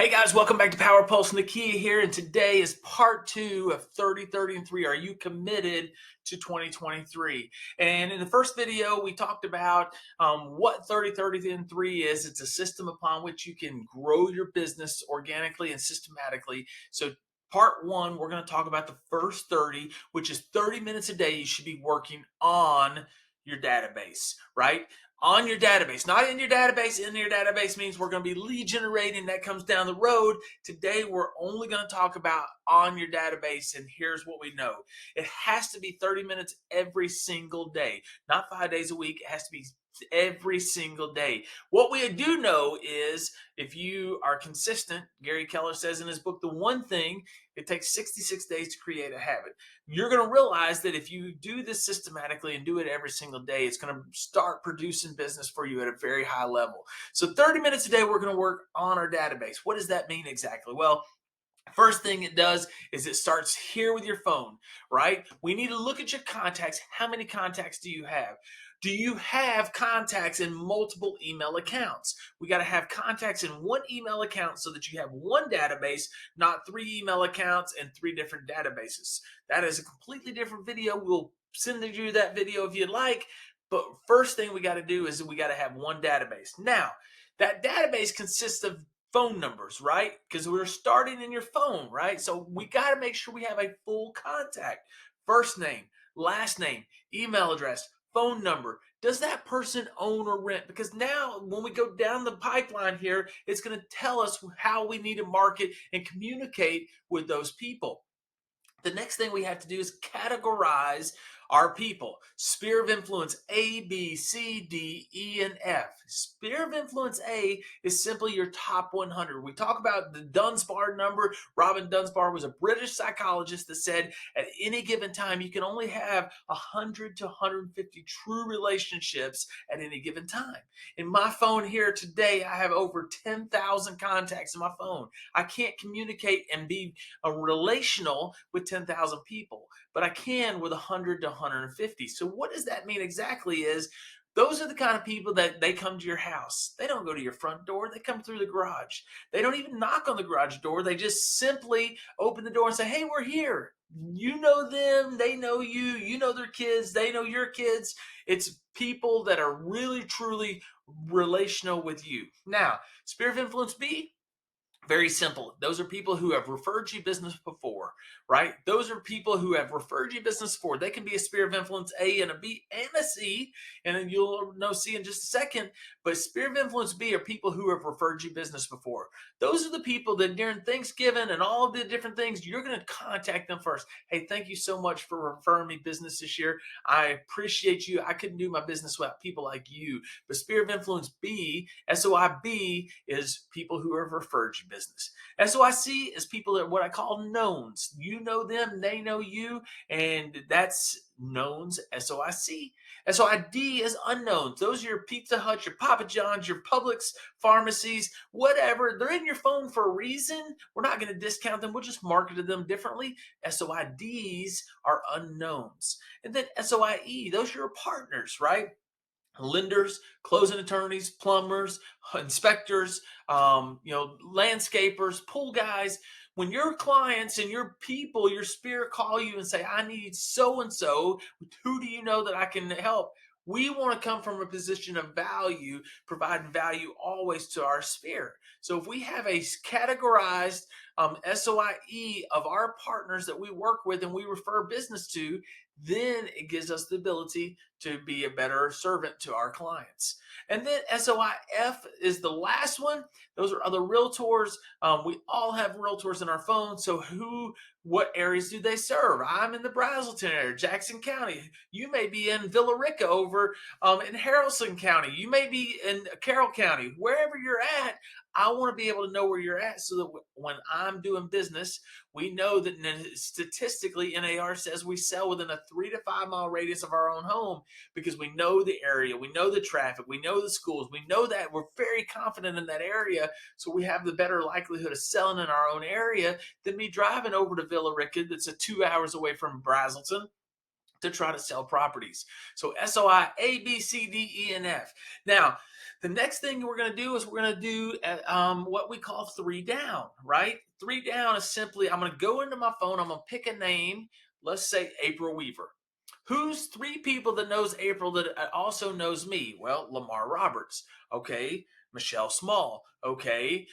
Hey guys, welcome back to Power Pulse. Nakia here, and today is part two of 30, 30, and 3. Are you committed to 2023? And in the first video, we talked about what 30, 30, and 3 is. It's a system upon which you can grow your business organically and systematically. So part one, we're going to talk about the first 30, which is 30 minutes a day you should be working on your database, right? On your database, not in your database. In your database means we're going to be lead generating. That comes down the road. Today, we're only going to talk about on your database, and here's what we know. It has to be 30 minutes every single day, not 5 days a week. It has to be every single day. What we do know is if you are consistent, Gary Keller says in his book, The One Thing, it takes 66 days to create a habit. You're going to realize that if you do this systematically and do it every single day, it's going to start producing business for you at a very high level. So 30 minutes a day, we're going to work on our database. What does that mean exactly? Well, first thing it does is it starts here with your phone, right? We need to look at your contacts. How many contacts do you have? Do you have contacts in multiple email accounts? We got to have contacts in one email account so that you have one database, not 3 email accounts and 3 different databases. That is a completely different video. We'll send you that video if you'd like. But first thing we got to do is we got to have one database. Now, that database consists of phone numbers, right? Because we're starting in your phone, right? So we got to make sure we have a full contact. First name, last name, email address, phone number. Does that person own or rent? Because now when we go down the pipeline here, it's going to tell us how we need to market and communicate with those people. The next thing we have to do is categorize our people. Sphere of influence A, B, C, D, E, and F. Sphere of influence A is simply your top 100. We talk about the Dunsbar number. Robin Dunsbar was a British psychologist that said at any given time you can only have 100 to 150 true relationships at any given time. In my phone here today, I have over 10,000 contacts in my phone. I can't communicate and be relational with 10,000 people, but I can with 100 to 150. So what does that mean exactly is those are the kind of people that they come to your house. They don't go to your front door. They come through the garage. They don't even knock on the garage door. They just simply open the door and say, hey, we're here. You know them. They know you. You know their kids. They know your kids. It's people that are really, truly relational with you. Now, sphere of influence B, very simple. Those are people who have referred you business before, right? Those are people who have referred you business before. They can be a sphere of influence A and a B and a C, and then you'll know C in just a second. But sphere of influence B are people who have referred you business before. Those are the people that during Thanksgiving and all of the different things, you're going to contact them first. Hey, thank you so much for referring me business this year. I appreciate you. I couldn't do my business without people like you. But sphere of influence B, SOIB, is people who have referred you business. SOIC is people that are what I call knowns. You know them, they know you, and that's knowns. SOIC. SOID is unknowns. Those are your Pizza Huts, your Papa John's, your Publix, pharmacies, whatever. They're in your phone for a reason. We're not going to discount them. We'll just market to them differently. SOIDs are unknowns. And then SOIE, those are your partners, right? Lenders, closing attorneys, plumbers, inspectors, landscapers, pool guys. When your clients and your people, your spirit call you and say, I need so and so, who do you know that I can help? We want to come from a position of value, providing value always to our sphere. So if we have a categorized SOIE of our partners that we work with and we refer business to, then it gives us the ability to be a better servant to our clients. And then SOIF is the last one. Those are other realtors. We all have realtors in our phone. So what areas do they serve? I'm in the Brazelton area, Jackson County. You may be in Villa Rica over in Haralson County. You may be in Carroll County. Wherever you're at, I want to be able to know where you're at so that when I'm doing business, we know that statistically NAR says we sell within a 3 to 5 mile radius of our own home because we know the area, we know the traffic, we know the schools, we know that we're very confident in that area. So we have the better likelihood of selling in our own area than me driving over to Villa Rica that's 2 hours away from Brazelton to try to sell properties. So SOI A, B, C, D, E, and F. Now, the next thing we're going to do is we're going to do what we call three down, right? Three down is simply, I'm going to go into my phone, I'm going to pick a name. Let's say April Weaver. Who's three people that knows April that also knows me? Well, Lamar Roberts, okay, Michelle Small, okay,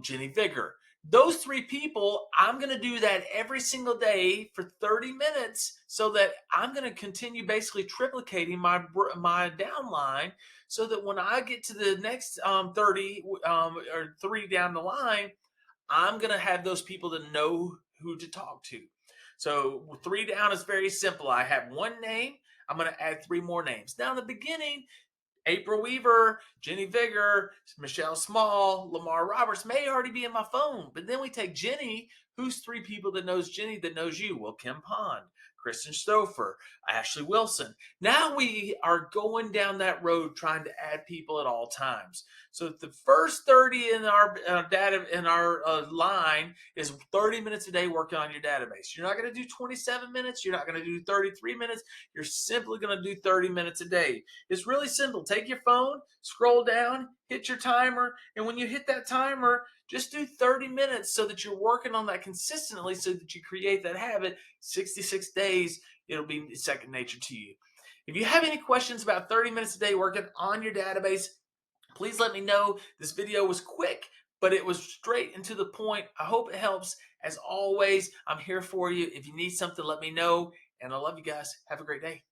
Jenny Vigor. Those three people, I'm going to do that every single day for 30 minutes so that I'm going to continue basically triplicating my downline so that when I get to the next 30 or three down the line, I'm going to have those people to know who to talk to. So three down is very simple. I have one name. I'm going to add three more names. Now, in the beginning, April Weaver, Jenny Vigor, Michelle Small, Lamar Roberts may already be in my phone. But then we take Jenny. Who's three people that knows Jenny that knows you? Well, Kim Pond, Kristen Stouffer, Ashley Wilson. Now we are going down that road trying to add people at all times. So the first 30 in our data in our line is 30 minutes a day working on your database. You're not going to do 27 minutes. You're not going to do 33 minutes. You're simply going to do 30 minutes a day. It's really simple. Take your phone, scroll down, hit your timer, and when you hit that timer, just do 30 minutes so that you're working on that consistently so that you create that habit. 66 days, it'll be second nature to you. If you have any questions about 30 minutes a day working on your database, please let me know. This video was quick, but it was straight and to the point. I hope it helps. As always, I'm here for you. If you need something, let me know. And I love you guys. Have a great day.